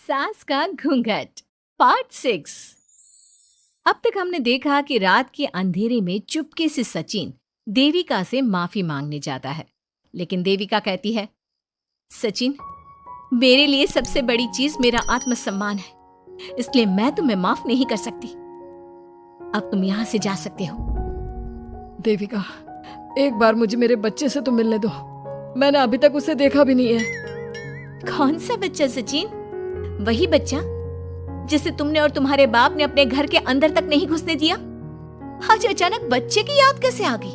सास का घूंघट पार्ट 6। अब तक हमने देखा कि रात के अंधेरे में चुपके से सचिन देविका से माफी मांगने जाता है, लेकिन देविका कहती है, सचिन, मेरे लिए सबसे बड़ी चीज मेरा आत्मसम्मान है, इसलिए मैं तुम्हें माफ नहीं कर सकती। अब तुम यहां से जा सकते हो। देविका, एक बार मुझे मेरे बच्चे से तो मिलने दो। मैंने अभी तक उसे देखा भी नहीं है। कौन सा बच्चा सचिन? वही बच्चा जिसे तुमने और तुम्हारे बाप ने अपने घर के अंदर तक नहीं घुसने दिया। आज अचानक बच्चे की याद कैसे आ गई?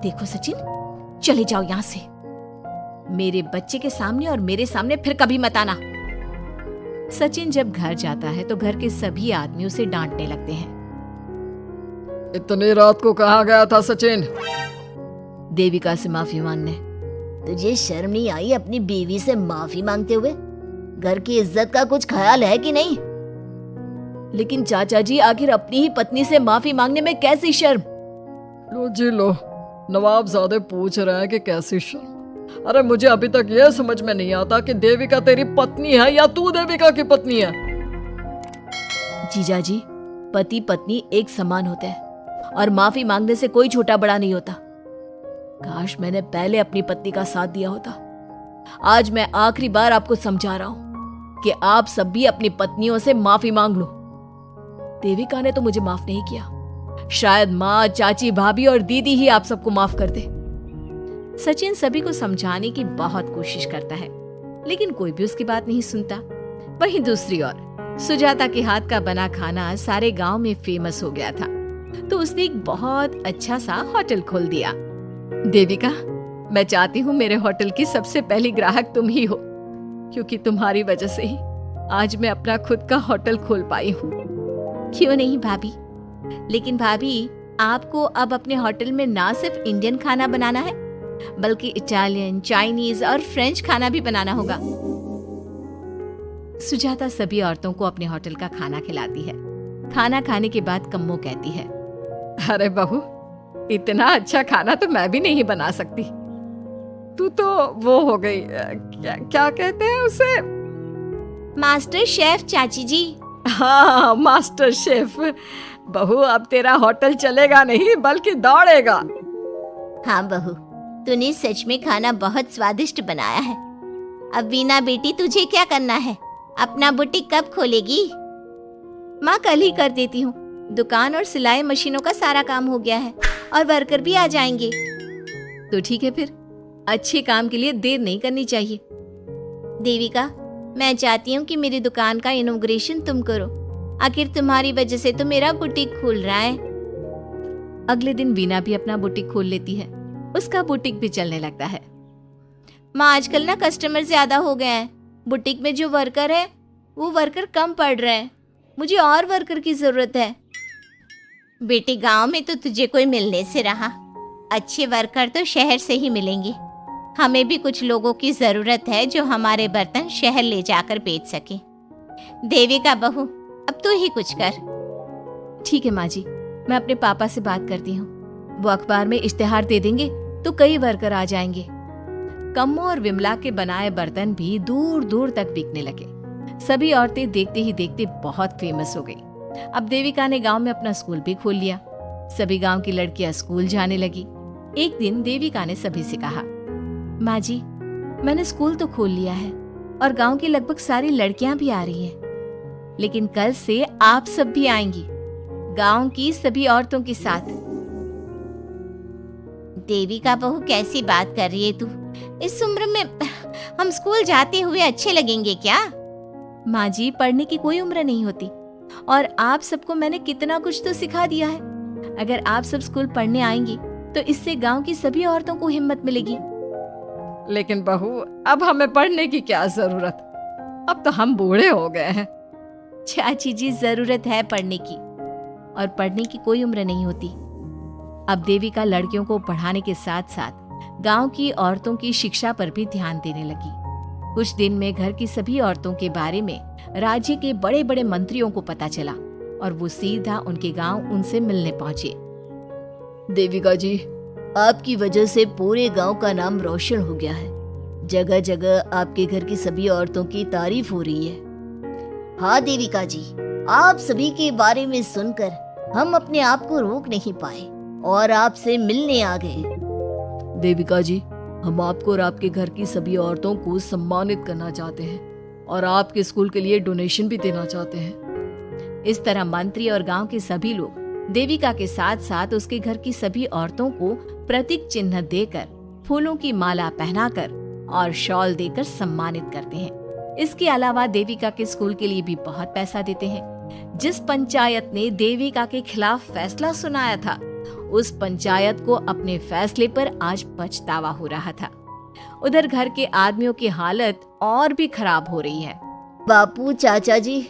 देखो सचिन, चले जाओ यहां से। मेरे बच्चे के सामने और मेरे सामने फिर कभी मत आना। सचिन जब घर जाता है तो घर के सभी आदमी उसे डांटने लगते हैं। इतनी रात को कहाँ गया था सचिन? देविका से माफी मांगने। तुझे शर्म नहीं आई अपनी बीवी से माफी मांगते हुए? घर की इज्जत का कुछ ख्याल है कि नहीं? लेकिन चाचा जी, आखिर अपनी ही पत्नी से माफी मांगने में कैसी शर्म? लो जी लो, नवाबजादे पूछ रहे हैं कि कैसी शर्म। अरे मुझे अभी तक यह समझ में नहीं आता कि देविका तेरी पत्नी है या तू देविका की पत्नी है। जीजा जी, पति पत्नी एक समान होते हैं और माफी मांगने से कोई छोटा बड़ा नहीं होता। काश मैंने पहले अपनी पत्नी का साथ दिया होता। आज मैं आखिरी बार आपको समझा रहा हूं कि आप सब भी अपनी पत्नियों से माफी मांग लो। देविका ने तो मुझे माफ नहीं किया, शायद माँ, चाची, भाभी और दीदी ही आप सबको माफ कर दे। सचिन सभी को समझाने की बहुत कोशिश करता है, लेकिन कोई भी उसकी बात नहीं सुनता। वहीं दूसरी ओर सुजाता के हाथ का बना खाना सारे गांव में फेमस हो गया था, तो उसने एक बहुत अच्छा सा होटल खोल दिया। देविका, मैं चाहती हूँ मेरे होटल की सबसे पहली ग्राहक तुम ही हो, क्योंकि तुम्हारी वजह से ही आज मैं अपना खुद का होटल खोल पाई हूँ। क्यों नहीं भाभी? लेकिन भाभी, आपको अब अपने होटल में ना सिर्फ इंडियन खाना बनाना है, बल्कि इटालियन, चाइनीज और फ्रेंच खाना भी बनाना होगा। सुजाता सभी औरतों को अपने होटल का खाना खिलाती है। खाना खाने के बाद कम्मो कहती है, अरे बहू, इतना अच्छा खाना तो मैं भी नहीं बना सकती। तू तो वो हो गई, क्या कहते हैं उसे? मास्टर शेफ चाची जी। हाँ, मास्टर शेफ। बहू, अब तेरा होटल चलेगा नहीं बल्कि दौड़ेगा। हाँ बहू, तूने सच में खाना बहुत स्वादिष्ट बनाया है। अब वीना बेटी, तुझे क्या करना है? अपना बुटीक कब खोलेगी? माँ, कल ही कर देती हूँ। दुकान और सिलाई मशीनों का सारा काम हो गया है और वर्कर भी आ जाएंगे। तो ठीक है, फिर अच्छे काम के लिए देर नहीं करनी चाहिए। देविका, मैं चाहती हूँ कि मेरी दुकान का इनॉग्रेशन तुम करो। आखिर तुम्हारी वजह से तो मेरा बुटीक खुल रहा है। अगले दिन वीना भी अपना बुटीक खोल लेती है। उसका बुटीक भी चलने लगता है। माँ, आजकल ना कस्टमर ज्यादा हो गए हैं। बुटीक में जो वर्कर है वो वर्कर कम पड़ रहे हैं। मुझे और वर्कर की जरूरत है। बेटी, गांव में तो तुझे कोई मिलने से रहा। अच्छे वर्कर तो शहर से ही मिलेंगे। हमें भी कुछ लोगों की जरूरत है जो हमारे बर्तन शहर ले जाकर बेच सके। देविका बहू, अब तू ही कुछ कर। ठीक है माँ जी, मैं अपने पापा से बात करती हूँ। वो अखबार में इश्तेहार दे देंगे तो कई वर्कर आ जाएंगे। कम्मो और विमला के बनाए बर्तन भी दूर दूर तक बिकने लगे। सभी औरतें देखते ही देखते बहुत फेमस हो गई। अब देविका ने गांव में अपना स्कूल भी खोल लिया। सभी गांव की लड़कियां स्कूल जाने लगी। एक दिन देविका ने सभी से कहा, माँ जी, मैंने स्कूल तो खोल लिया है और गांव की लगभग सारी लड़कियां भी आ रही हैं, लेकिन कल से आप सब भी आएंगी, गांव की सभी औरतों के साथ। देविका बहू, कैसी बात कर रही है तू? इस उम्र में हम स्कूल जाते हुए अच्छे लगेंगे क्या? माँ जी, पढ़ने की कोई उम्र नहीं होती और आप सबको मैंने कितना कुछ तो सिखा दिया है। अगर आप सब स्कूल पढ़ने आएंगी तो इससे गांव की सभी औरतों को हिम्मत मिलेगी। लेकिन बहू, अब हमें पढ़ने की क्या जरूरत? अब तो हम बूढ़े हो गए हैं। चाची जी, जरूरत है पढ़ने की, और पढ़ने की कोई उम्र नहीं होती। अब देविका लड़कियों को पढ़ाने के साथ साथ गांव की औरतों की शिक्षा पर भी ध्यान देने लगी। कुछ दिन में घर की सभी औरतों के बारे में राज्य के बड़े बड़े मंत्रियों को पता चला और वो सीधा उनके गांव उनसे मिलने पहुंचे। देविका जी, आपकी वजह से पूरे गांव का नाम रोशन हो गया है। जगह जगह आपके घर की सभी औरतों की तारीफ हो रही है। हाँ देविका जी, आप सभी के बारे में सुनकर हम अपने आप को रोक नहीं पाए और आपसे मिलने आ गए। देविका जी, हम आपको और आपके घर की सभी औरतों को सम्मानित करना चाहते हैं और आपके स्कूल के लिए डोनेशन भी देना चाहते हैं। इस तरह मंत्री और गांव के सभी लोग देविका के साथ साथ उसके घर की सभी औरतों को प्रतीक चिन्ह देकर, फूलों की माला पहनाकर और शॉल देकर सम्मानित करते हैं। इसके अलावा देविका के स्कूल के लिए भी बहुत पैसा देते हैं। जिस पंचायत ने देविका के खिलाफ फैसला सुनाया था, उस पंचायत को अपने फैसले पर आज पछतावा हो रहा था। उधर घर के आदमियों की हालत और भी खराब हो रही है। बापू, चाचा जी,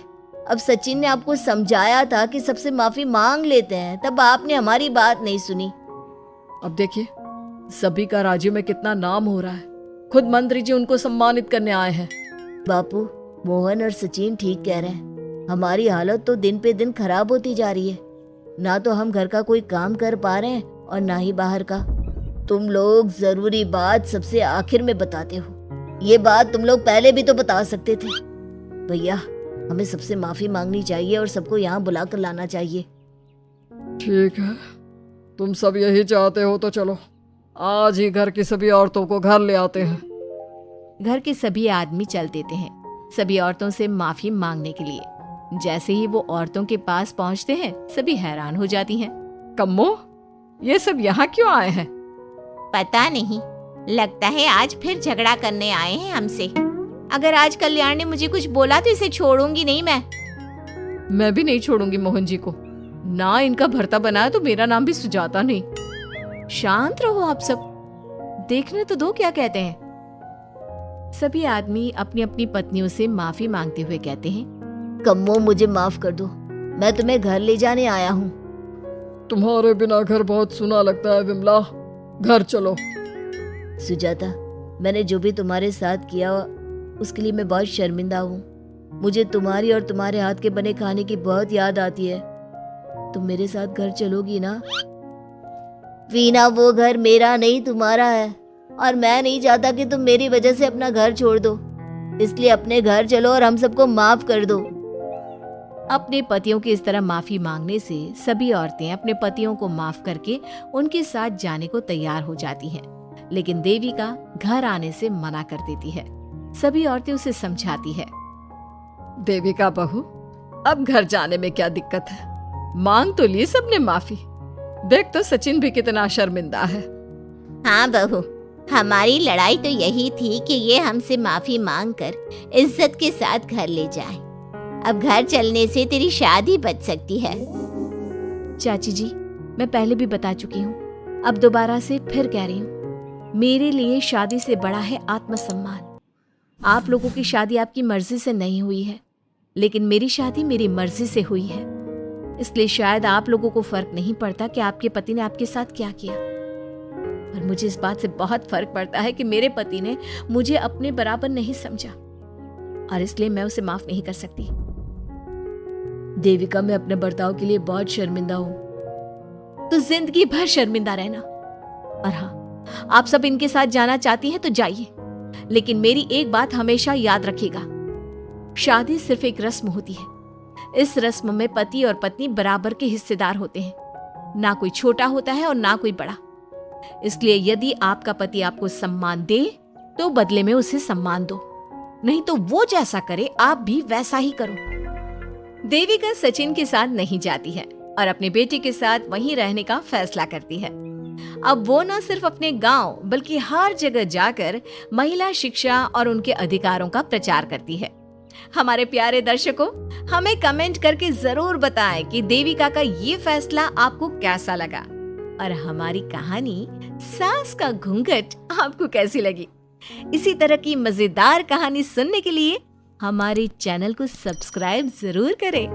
अब सचिन ने आपको समझाया था कि सबसे माफी मांग लेते हैं, तब आपने हमारी बात नहीं सुनी। अब देखिए, सभी का राज्य में कितना नाम हो रहा है। खुद मंत्री जी उनको सम्मानित करने आए हैं। बापू, मोहन और सचिन ठीक कह रहे हैं। हमारी हालत तो दिन पे दिन खराब होती जा रही है। ना तो हम घर का कोई काम कर पा रहे हैं और ना ही बाहर का। तुम लोग जरूरी बात सबसे आखिर में बताते हो। ये बात तुम लोग पहले भी तो बता सकते थे। भैया, हमें सबसे माफी मांगनी चाहिए और सबको यहाँ बुला कर लाना चाहिए। ठीक है, तुम सब यही चाहते हो तो चलो, आज ही घर की सभी औरतों को घर ले आते हैं। घर के सभी आदमी चल देते हैं सभी औरतों से माफी मांगने के लिए। जैसे ही वो औरतों के पास पहुंचते हैं, सभी हैरान हो जाती हैं। कम्मो, ये सब यहाँ क्यों आए हैं? पता नहीं, लगता है आज फिर झगड़ा करने आए हैं हमसे। अगर आज कल्याण ने मुझे कुछ बोला तो इसे छोड़ूंगी नहीं मैं भी नहीं छोड़ूंगी मोहन जी को। ना इनका भरता बनाया तो मेरा नाम भी सुजाता नहीं। शांत रहो आप सब, देखने तो दो क्या कहते हैं। सभी आदमी अपनी अपनी पत्नियों से माफी मांगते हुए कहते हैं, कम्मो, मुझे माफ कर दो, मैं तुम्हें घर ले जाने आया हूँ। तुम्हारे बिना घर बहुत सुना लगता है विमला, घर चलो। सुजाता, मैंने जो भी तुम्हारे साथ किया उसके लिए मैं बहुत शर्मिंदा हूँ। मुझे तुम्हारी और तुम्हारे हाथ के बने खाने की बहुत याद आती है। तुम मेरे साथ घर चलोगी ना? वीना, वो घर मेरा नहीं तुम्हारा है और मैं नहीं चाहता कि तुम मेरी वजह से अपना घर छोड़ दो। इसलिए अपने घर चलो और हम सबको माफ कर दो। अपने पतियों की इस तरह माफी मांगने से सभी औरतें अपने पतियों को माफ करके उनके साथ जाने को तैयार हो जाती हैं। लेकिन देविका घर आने से मना कर देती है। सभी औरतें उसे समझाती है, देविका बहू, अब घर जाने में क्या दिक्कत है? मांग तो ली सबने माफी। देख तो सचिन भी कितना शर्मिंदा है। हाँ बहू, हमारी लड़ाई तो यही थी कि ये हमसे माफी मांगकर इज्जत के साथ घर ले जाए। अब घर चलने से तेरी शादी बच सकती है। चाची जी, मैं पहले भी बता चुकी हूँ, अब दोबारा से फिर कह रही हूँ, मेरे लिए शादी से बड़ा है आत्मसम्मान। आप लोगों की शादी आपकी मर्जी से नहीं हुई है, लेकिन मेरी शादी मेरी मर्जी से हुई है। इसलिए शायद आप लोगों को फर्क नहीं पड़ता कि आपके पति ने आपके साथ क्या किया, पर मुझे इस बात से बहुत फर्क पड़ता है कि मेरे पति ने मुझे अपने बराबर नहीं समझा और इसलिए मैं उसे माफ नहीं कर सकती। देविका, मैं अपने बर्ताव के लिए बहुत शर्मिंदा हूँ। तो जिंदगी भर शर्मिंदा रहना। और हाँ, आप सब इनके साथ जाना चाहती हैं तो जाइए, लेकिन मेरी एक बात हमेशा याद रखिएगा, शादी सिर्फ एक रस्म होती है। इस रस्म में पति और पत्नी बराबर के हिस्सेदार होते हैं। ना कोई छोटा होता है और ना कोई बड़ा। इसलिए यदि आपका पति आपको सम्मान दे तो बदले में उसे सम्मान दो, नहीं तो वो जैसा करे आप भी वैसा ही करो। देविका सचिन के साथ नहीं जाती है और अपने बेटे के साथ वहीं रहने का फैसला करती है। अब वो न सिर्फ अपने गांव बल्कि हर जगह जाकर महिला शिक्षा और उनके अधिकारों का प्रचार करती है। हमारे प्यारे दर्शकों, हमें कमेंट करके जरूर बताएं कि देविका का ये फैसला आपको कैसा लगा और हमारी कहानी सास का घूंघट आपको कैसी लगी। इसी तरह की मजेदार कहानी सुनने के लिए हमारे चैनल को सब्सक्राइब जरूर करें।